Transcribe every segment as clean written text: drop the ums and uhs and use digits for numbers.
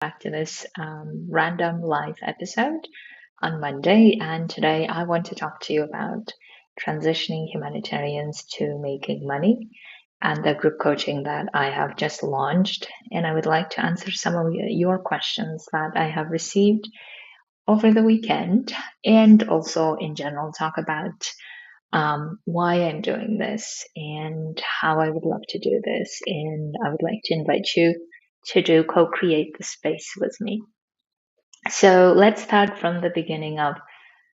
Back to this random live episode on Monday. And today I want to talk to you about transitioning humanitarians to making money and the group coaching that I have just launched. And I would like to answer some of your questions that I have received over the weekend and also in general talk about why I'm doing this and how I would love to do this. And I would like to invite you to do co-create the space with me. So let's start from the beginning of,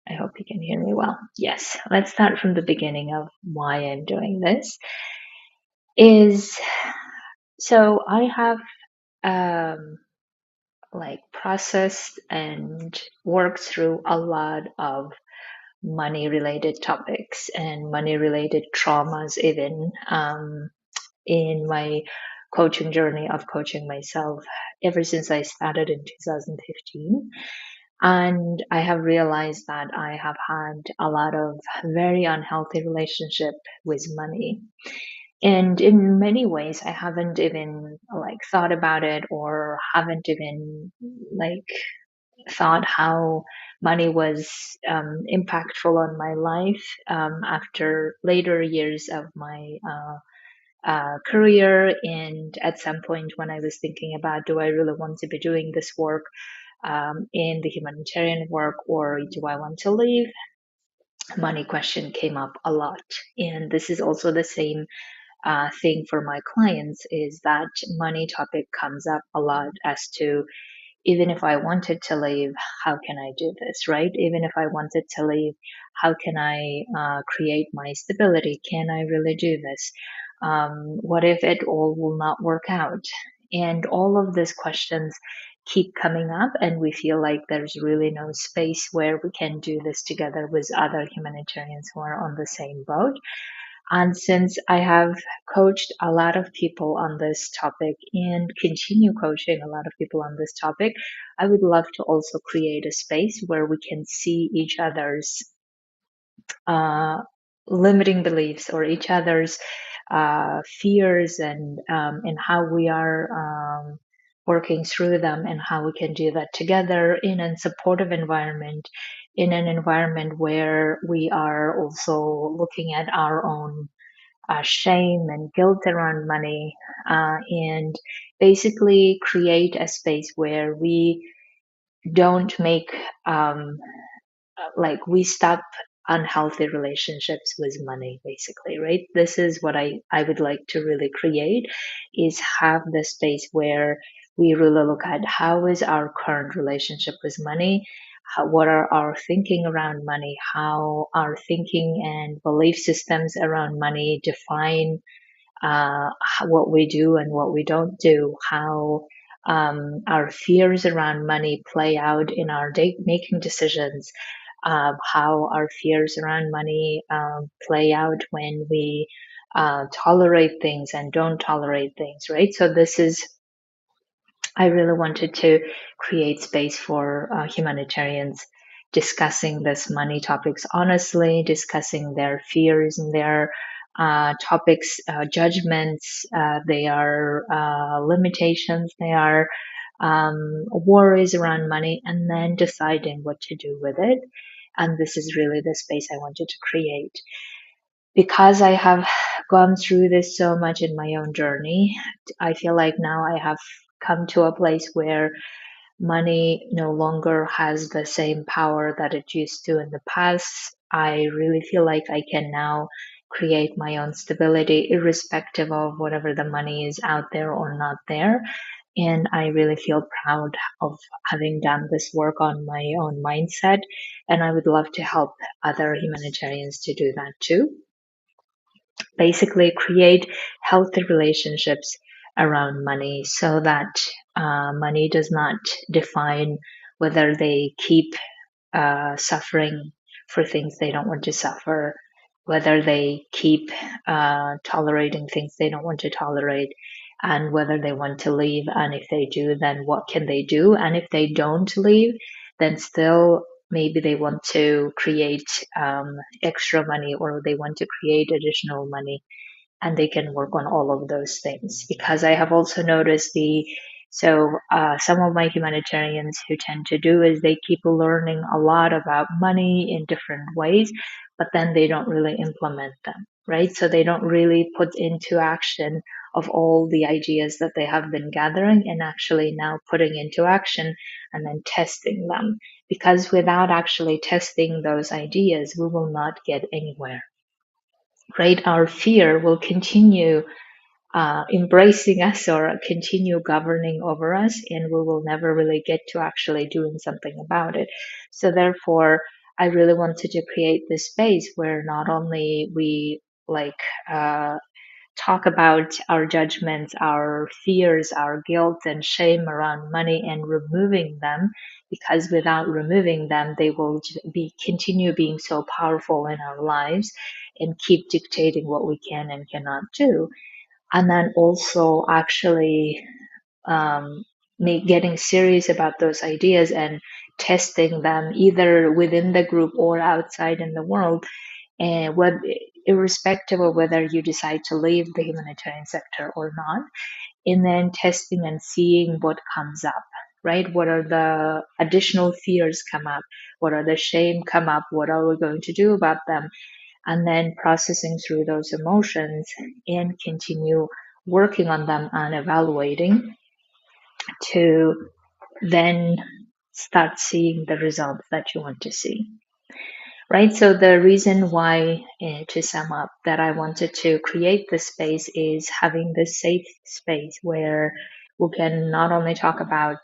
I hope you can hear me well. Yes, let's start from the beginning of why I'm doing this. Is so I have processed and worked through a lot of money related topics and money related traumas, even in my coaching journey of coaching myself ever since I started in 2015. And I have realized that I have had a lot of very unhealthy relationship with money. And in many ways, I haven't even thought about it or haven't even like thought how money was impactful on my life after later years of my career. And at some point when I was thinking about, do I really want to be doing this work in the humanitarian work, or do I want to leave? Money question came up a lot. And this is also the same thing for my clients, is that money topic comes up a lot as to, even if I wanted to leave, how can I do this, right? Even if I wanted to leave, how can I create my stability? Can I really do this? What if it all will not work out? And all of these questions keep coming up, and we feel like there's really no space where we can do this together with other humanitarians who are on the same boat. And since I have coached a lot of people on this topic and continue coaching a lot of people on this topic, I would love to also create a space where we can see each other's uh, limiting beliefs or each other's fears, and how we are working through them, and how we can do that together in a supportive environment, in an environment where we are also looking at our own shame and guilt around money, and basically create a space where we don't make we stop unhealthy relationships with money, basically, right? This is what I would like to really create, is have the space where we really look at how is our current relationship with money, what are our thinking around money, how our thinking and belief systems around money define what we do and what we don't do, how our fears around money play out in our making decisions, how our fears around money play out when we tolerate things and don't tolerate things, right? So this is, I really wanted to create space for humanitarians discussing this money topics honestly, discussing their fears and their topics, judgments, their limitations, their worries around money, and then deciding what to do with it. And this is really the space I wanted to create. Because I have gone through this so much in my own journey, I feel like now I have come to a place where money no longer has the same power that it used to in the past. I really feel like I can now create my own stability irrespective of whatever the money is out there or not there. And I really feel proud of having done this work on my own mindset. And I would love to help other humanitarians to do that too. Basically, create healthy relationships around money so that money does not define whether they keep suffering for things they don't want to suffer, whether they keep tolerating things they don't want to tolerate, and whether they want to leave. And if they do, then what can they do? And if they don't leave, then still maybe they want to create extra money, or they want to create additional money, and they can work on all of those things. Because I have also noticed the So some of my humanitarians who tend to do is they keep learning a lot about money in different ways, but then they don't really implement them, right? So they don't really put into action of all the ideas that they have been gathering and actually now putting into action and then testing them. Because without actually testing those ideas, we will not get anywhere, right? Our fear will continue embracing us or continue governing over us, and we will never really get to actually doing something about it. So, therefore, I really wanted to create this space where not only we like uh, talk about our judgments, our fears, our guilt and shame around money and removing them, because without removing them, they will be continue being so powerful in our lives and keep dictating what we can and cannot do. And then also actually getting serious about those ideas and testing them either within the group or outside in the world, and irrespective of whether you decide to leave the humanitarian sector or not, and then testing and seeing what comes up, right? What are the additional fears come up? What are the shame come up? What are we going to do about them? And then processing through those emotions and continue working on them and evaluating to then start seeing the results that you want to see, right? So the reason why, to sum up, that I wanted to create this space is having this safe space where we can not only talk about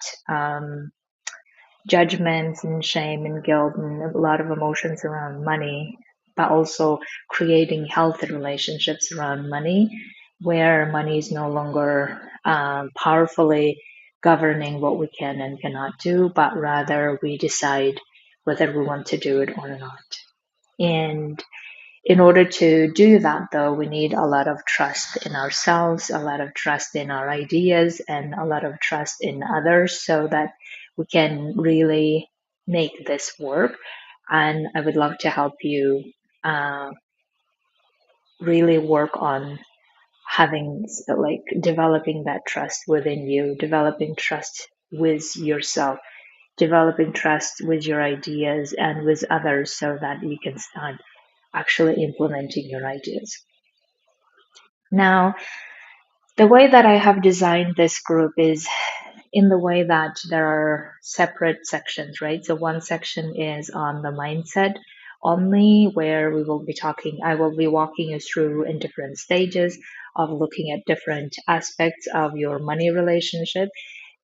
judgments and shame and guilt and a lot of emotions around money, but also creating healthy relationships around money where money is no longer powerfully governing what we can and cannot do, but rather we decide whether we want to do it or not. And in order to do that, though, we need a lot of trust in ourselves, a lot of trust in our ideas, and a lot of trust in others so that we can really make this work. And I would love to help you uh, really work on having, like, developing that trust within you, developing trust with yourself, developing trust with your ideas and with others so that you can start actually implementing your ideas. Now, the way that I have designed this group is in the way that there are separate sections, right? So one section is on the mindset only, where we will be talking, I will be walking you through in different stages of looking at different aspects of your money relationship.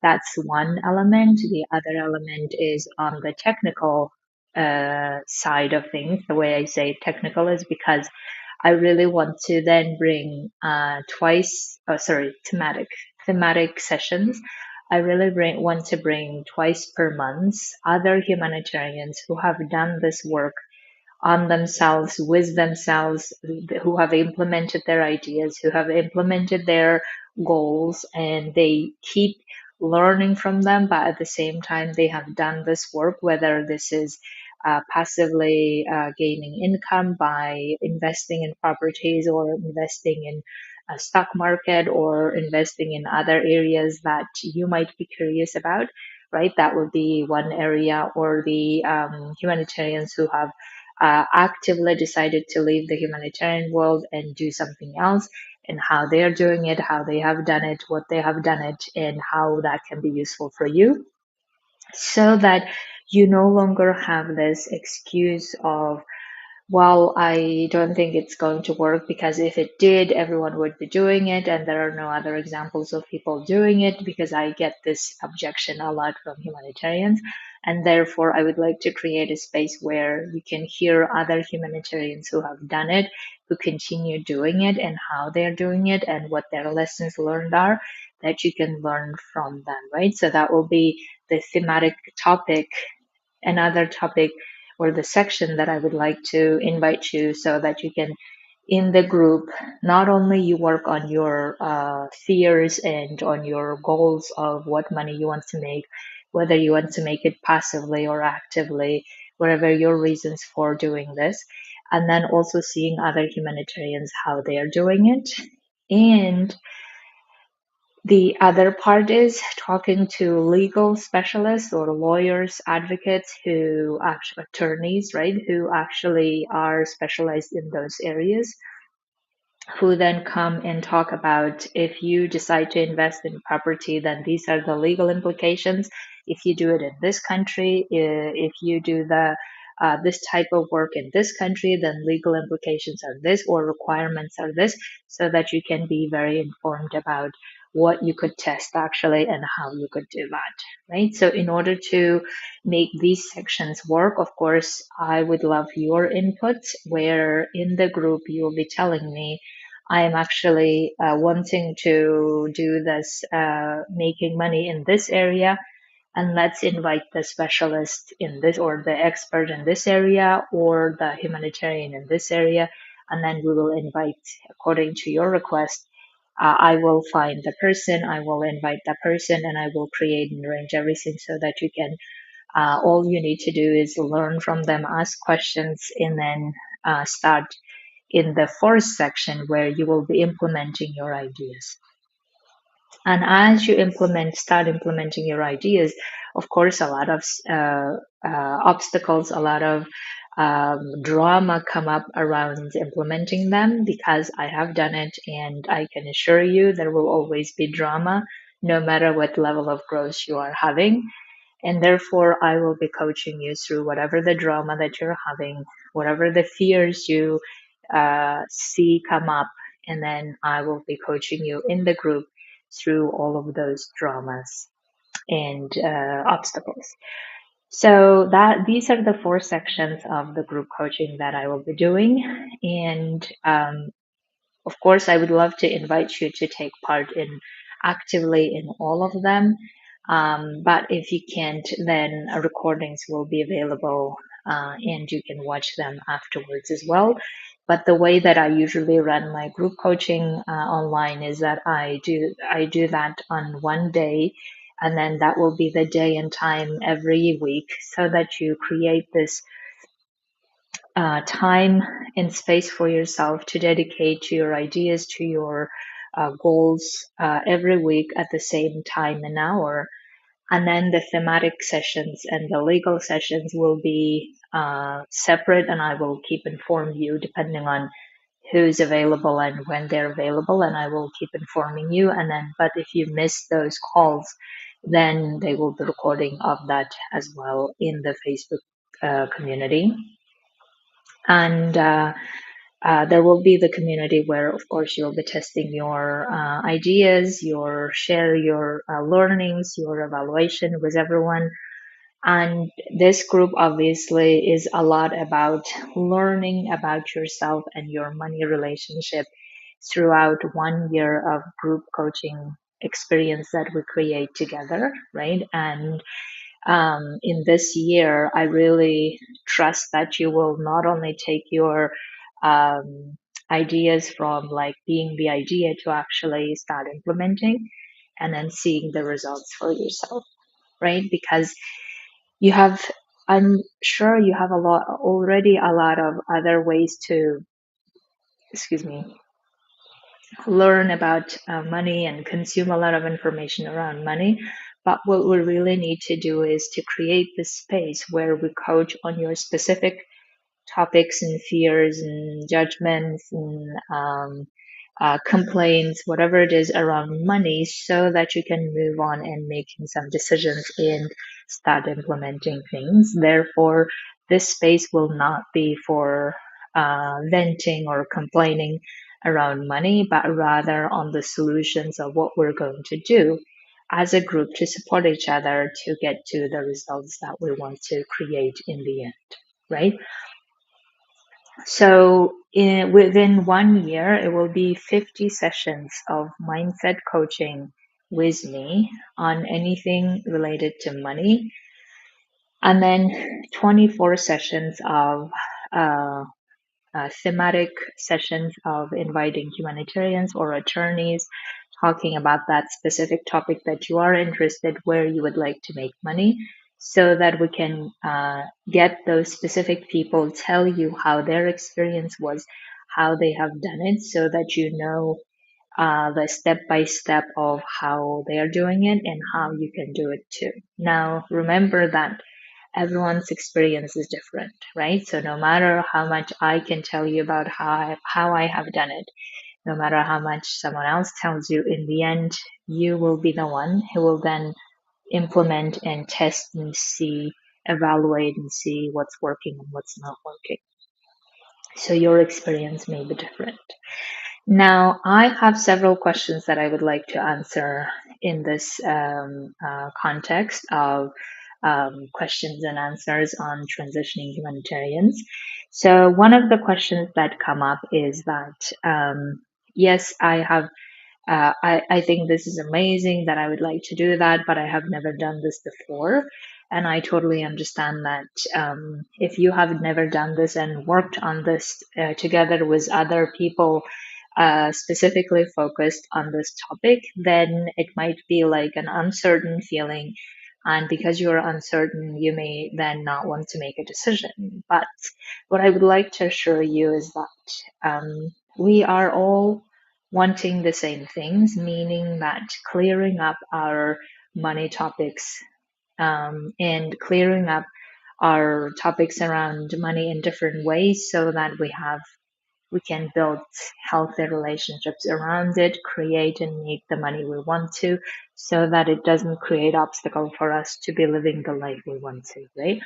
That's one element. The other element is on the technical side of things. The way I say technical is because I really want to then bring thematic sessions. I really want to bring twice per month other humanitarians who have done this work on themselves, with themselves, who have implemented their ideas, who have implemented their goals, and they keep learning from them. But at the same time, they have done this work, whether this is passively gaining income by investing in properties or investing in a stock market or investing in other areas that you might be curious about, right? That would be one area. Or the humanitarians who have actively decided to leave the humanitarian world and do something else, and how they are doing it, how they have done it, what they have done it, and how that can be useful for you, so that you no longer have this excuse of, well, I don't think it's going to work because if it did, everyone would be doing it, and there are no other examples of people doing it, because I get this objection a lot from humanitarians. And therefore, I would like to create a space where you can hear other humanitarians who have done it, who continue doing it, and how they're doing it, and what their lessons learned are, that you can learn from them, right? So that will be the thematic topic, another topic, or the section that I would like to invite you, so that you can, in the group, not only you work on your fears and on your goals of what money you want to make, whether you want to make it passively or actively, whatever your reasons for doing this, and then also seeing other humanitarians how they are doing it, and The other part is talking to legal specialists or lawyers, advocates who actually attorneys, right, who actually are specialized in those areas, who then come and talk about if you decide to invest in property, then these are the legal implications. If you do it in this country, if you do the this type of work in this country, then legal implications are this or requirements are this, so that you can be very informed about what you could test actually and how you could do that, right? So in order to make these sections work, of course, I would love your input, where in the group you'll be telling me I am actually wanting to do this, making money in this area, and let's invite the specialist in this, or the expert in this area, or the humanitarian in this area, and then we will invite according to your request. I will find the person, I will invite the person, and I will create and arrange everything so that you can. All you need to do is learn from them, ask questions, and then start in the fourth section where you will be implementing your ideas. And as you start implementing your ideas, of course, a lot of obstacles, a lot of drama come up around implementing them, because I have done it and I can assure you there will always be drama no matter what level of growth you are having. And therefore, I will be coaching you through whatever the drama that you're having, whatever the fears you see come up. And then I will be coaching you in the group through all of those dramas and obstacles. So that these are the four sections of the group coaching that I will be doing. And of course, I would love to invite you to take part in actively in all of them. But if you can't, then recordings will be available, and you can watch them afterwards as well. But the way that I usually run my group coaching online is that I do that on one day, and then that will be the day and time every week, so that you create this time and space for yourself to dedicate to your ideas, to your goals every week at the same time and hour. And then the thematic sessions and the legal sessions will be separate, and I will keep inform you depending on who's available and when they're available, and I will keep informing you. And then, but if you miss those calls, then they will be recording of that as well in the Facebook community. And there will be the community where, of course, you'll be testing your ideas, your learnings, your evaluation with everyone. And this group obviously is a lot about learning about yourself and your money relationship throughout 1 year of group coaching experience that we create together, right? And in this year, I really trust that you will not only take your ideas from like being the idea to actually start implementing and then seeing the results for yourself, right? Because you have, I'm sure you have a lot of other ways to, excuse me, learn about money and consume a lot of information around money. But what we really need to do is to create this space where we coach on your specific topics and fears and judgments and complaints, whatever it is around money, so that you can move on and making some decisions and start implementing things. Therefore, this space will not be for venting or complaining around money, but rather on the solutions of what we're going to do as a group to support each other to get to the results that we want to create in the end, right? So within 1 year, it will be 50 sessions of mindset coaching with me on anything related to money, and then 24 sessions of uh, thematic sessions of inviting humanitarians or attorneys talking about that specific topic that you are interested, where you would like to make money, so that we can get those specific people tell you how their experience was, how they have done it, so that you know the step by step of how they are doing it and how you can do it too. Now, remember that everyone's experience is different, right? So no matter how much I can tell you about how I have done it, no matter how much someone else tells you, in the end, you will be the one who will then implement and test and see, evaluate and see what's working and what's not working. So your experience may be different. Now, I have several questions that I would like to answer in this context of questions and answers on transitioning humanitarians. So, one of the questions that come up is that yes, I think this is amazing that I would like to do that, but I have never done this before. And I totally understand that if you have never done this and worked on this together with other people specifically focused on this topic, then it might be like an uncertain feeling. And because you're uncertain, you may then not want to make a decision. But what I would like to assure you is that we are all wanting the same things, meaning that clearing up our money topics and clearing up our topics around money in different ways so that we can build healthy relationships around it, create and make the money we want to, so that it doesn't create obstacle for us to be living the life we want to, right?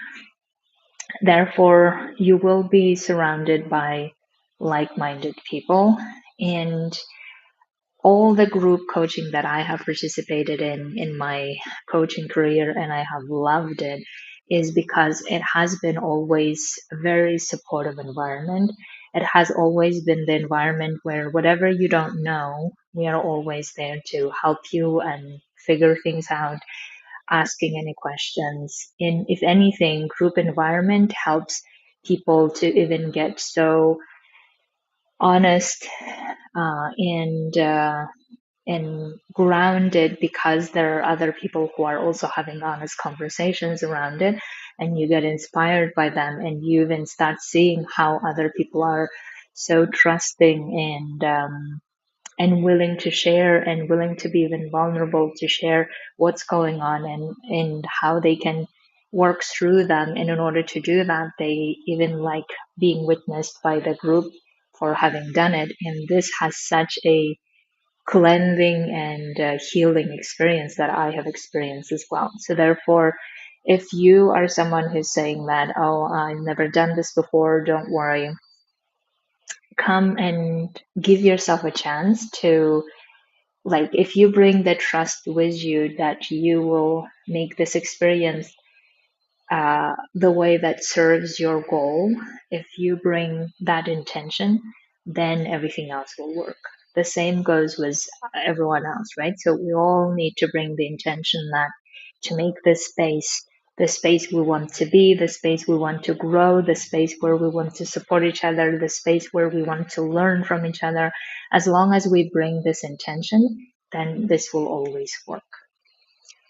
Therefore, you will be surrounded by like-minded people, and all the group coaching that I have participated in my coaching career, and I have loved it, is because it has been always a very supportive environment. It has always been the environment where whatever you don't know, we are always there to help you and figure things out, asking any questions. In if anything, group environment helps people to even get so honest and grounded, because there are other people who are also having honest conversations around it, and you get inspired by them, and you even start seeing how other people are so trusting and willing to share and willing to be even vulnerable to share what's going on and how they can work through them. And in order to do that, they even like being witnessed by the group for having done it. And this has such a cleansing and healing experience that I have experienced as well. So therefore, if you are someone who's saying that, oh, I've never done this before, don't worry. Come and give yourself a chance to, like, if you bring the trust with you that you will make this experience the way that serves your goal, if you bring that intention, then everything else will work. The same goes with everyone else, right? So we all need to bring the intention that to make this space the space we want to be, the space we want to grow, the space where we want to support each other, the space where we want to learn from each other. As long as we bring this intention, then this will always work.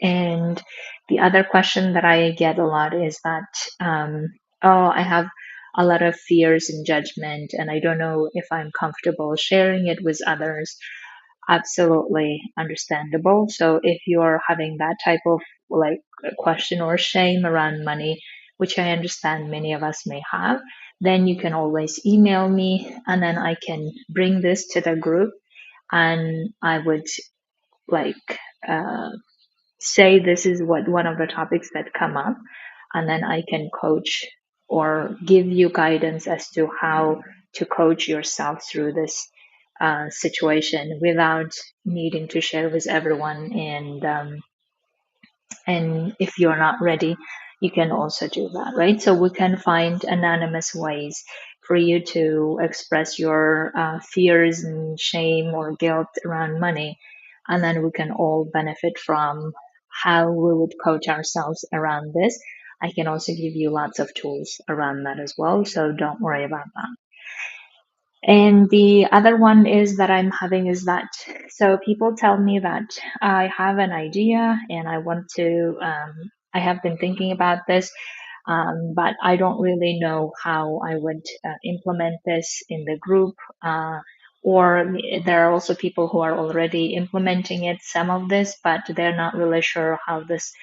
And the other question that I get a lot is that, oh, I have a lot of fears and judgment, and I don't know if I'm comfortable sharing it with others. Absolutely understandable. So if you're having that type of like question or shame around money, which I understand many of us may have, then you can always email me, and then I can bring this to the group, and I would like uh, say this is what one of the topics that come up, and then I can coach or give you guidance as to how to coach yourself through this situation without needing to share with everyone. And if you're not ready, you can also do that, right? So we can find anonymous ways for you to express your fears and shame or guilt around money. And then we can all benefit from how we would coach ourselves around this. I can also give you lots of tools around that as well. So don't worry about that. And the other one is that I'm having is that, so people tell me that I have an idea and I want to, I have been thinking about this, but I don't really know how I would implement this in the group, or there are also people who are already implementing it, some of this, but they're not really sure how this,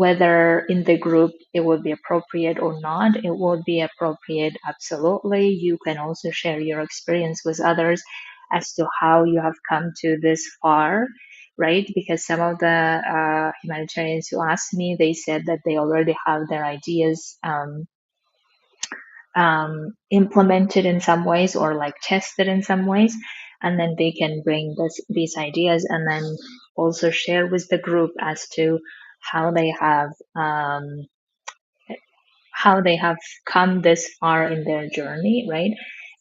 whether in the group it would be appropriate or not. It would be appropriate, absolutely. You can also share your experience with others as to how you have come to this far, right? Because some of the humanitarians who asked me, they said that they already have their ideas implemented in some ways or like tested in some ways, and then they can bring these ideas and then also share with the group as to how they have um, how they have come this far in their journey, right?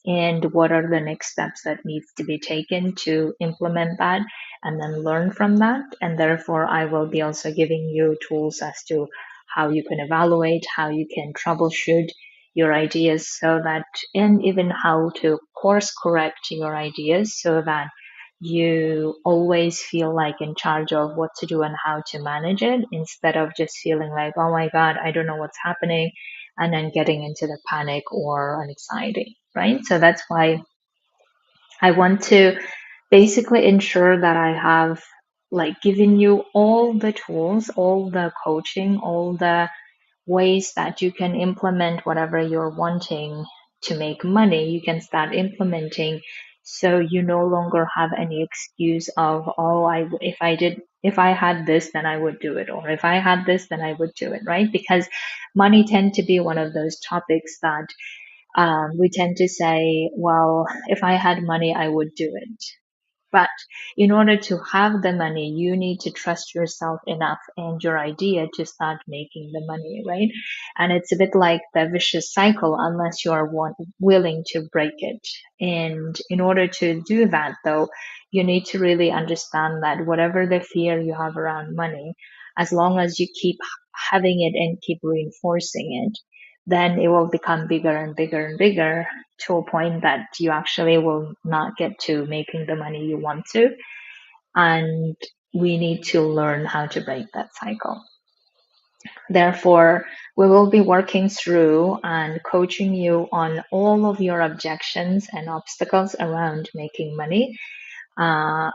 And what are the next steps that needs to be taken to implement that and then learn from that. And therefore, I will be also giving you tools as to how you can evaluate, how you can troubleshoot your ideas so that, and even how to course correct your ideas so that you always feel like in charge of what to do and how to manage it instead of just feeling like, oh my God, I don't know what's happening, and then getting into the panic or anxiety, right? So that's why I want to basically ensure that I have like given you all the tools, all the coaching, all the ways that you can implement whatever you're wanting to make money. You can start implementing, so you no longer have any excuse of, oh, I if I did, if I had this then I would do it, or if I had this then I would do it, right? Because money tend to be one of those topics that we tend to say, well, if I had money I would do it. But in order to have the money, you need to trust yourself enough and your idea to start making the money, right? And it's a bit like the vicious cycle unless you are willing to break it. And in order to do that, though, you need to really understand that whatever the fear you have around money, as long as you keep having it and keep reinforcing it, then it will become bigger and bigger and bigger to a point that you actually will not get to making the money you want to. And we need to learn how to break that cycle. Therefore, we will be working through and coaching you on all of your objections and obstacles around making money. I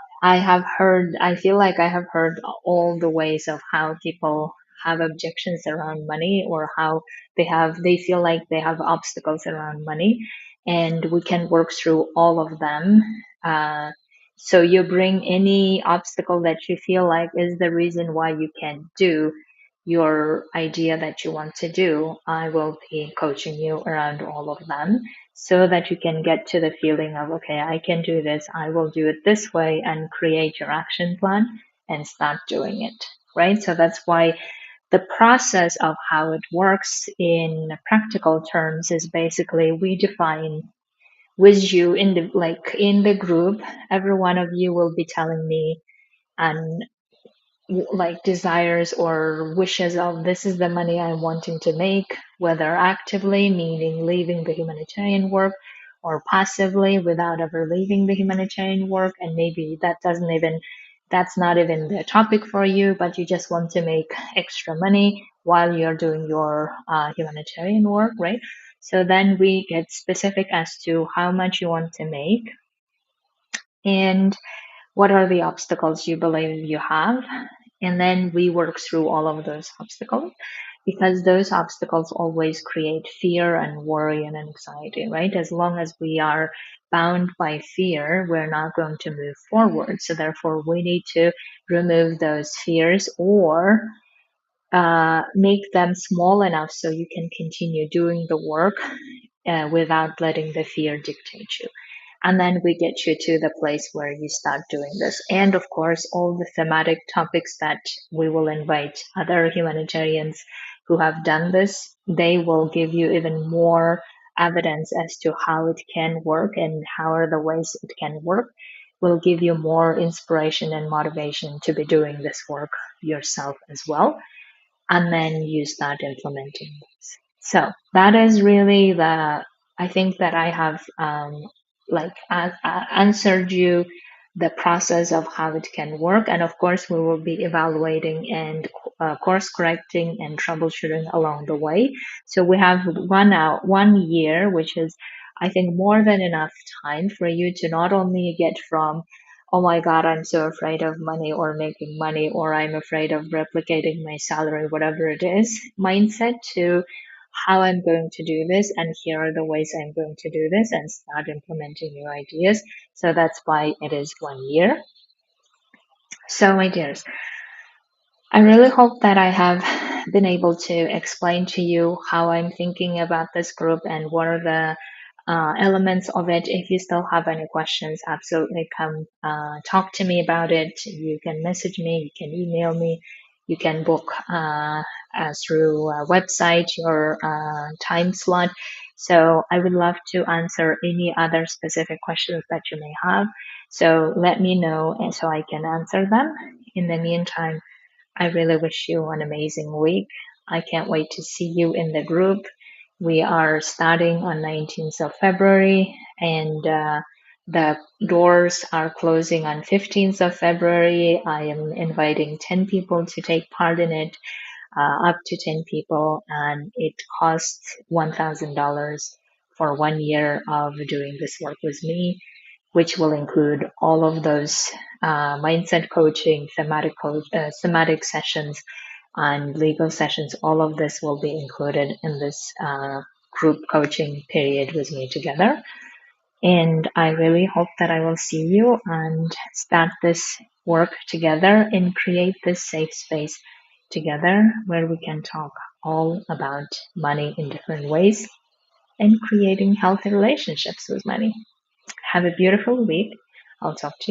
feel like I have heard all the ways of how people have objections around money, or how they feel like they have obstacles around money, and we can work through all of them. Uh, so you bring any obstacle that you feel like is the reason why you can't do your idea that you want to do. I will be coaching you around all of them so that you can get to the feeling of, okay, I can do this, I will do it this way, and create your action plan and start doing it, right? So that's why the process of how it works in practical terms is basically we define with you in the in the group, every one of you will be telling me an like desires or wishes of, this is the money I'm wanting to make, whether actively, meaning leaving the humanitarian work, or passively without ever leaving the humanitarian work. And maybe that's not even the topic for you, but you just want to make extra money while you're doing your humanitarian work, right? So then we get specific as to how much you want to make and what are the obstacles you believe you have. And then we work through all of those obstacles, because those obstacles always create fear and worry and anxiety, right? As long as we are bound by fear, we're not going to move forward. So therefore, we need to remove those fears, or make them small enough so you can continue doing the work without letting the fear dictate you. And then we get you to the place where you start doing this. And of course, all the thematic topics that we will invite other humanitarians who have done this, they will give you even more evidence as to how it can work and how are the ways it can work. Will give you more inspiration and motivation to be doing this work yourself as well, and then you start implementing this. So that is really I think that I have answered you the process of how it can work. And of course, we will be evaluating and course correcting and troubleshooting along the way. So we have 1 year, which is I think more than enough time for you to not only get from, oh my God, I'm so afraid of money or making money, or I'm afraid of replicating my salary, whatever it is, mindset, to how I'm going to do this, and here are the ways I'm going to do this, and start implementing new ideas. So that's why it is 1 year. So, my dears, I really hope that I have been able to explain to you how I'm thinking about this group and what are the elements of it. If you still have any questions, absolutely come talk to me about it. You can message me, you can email me, you can book through a website your time slot. So I would love to answer any other specific questions that you may have. So let me know and so I can answer them. In the meantime, I really wish you an amazing week. I can't wait to see you in the group. We are starting on 19th of February, and the doors are closing on 15th of February. I am inviting 10 people to take part in it, up to 10 people, and it costs $1,000 for 1 year of doing this work with me, which will include all of those mindset coaching, thematic sessions, and legal sessions. All of this will be included in this group coaching period with me together. And I really hope that I will see you and start this work together and create this safe space together where we can talk all about money in different ways and creating healthy relationships with money. Have a beautiful week. I'll talk to you.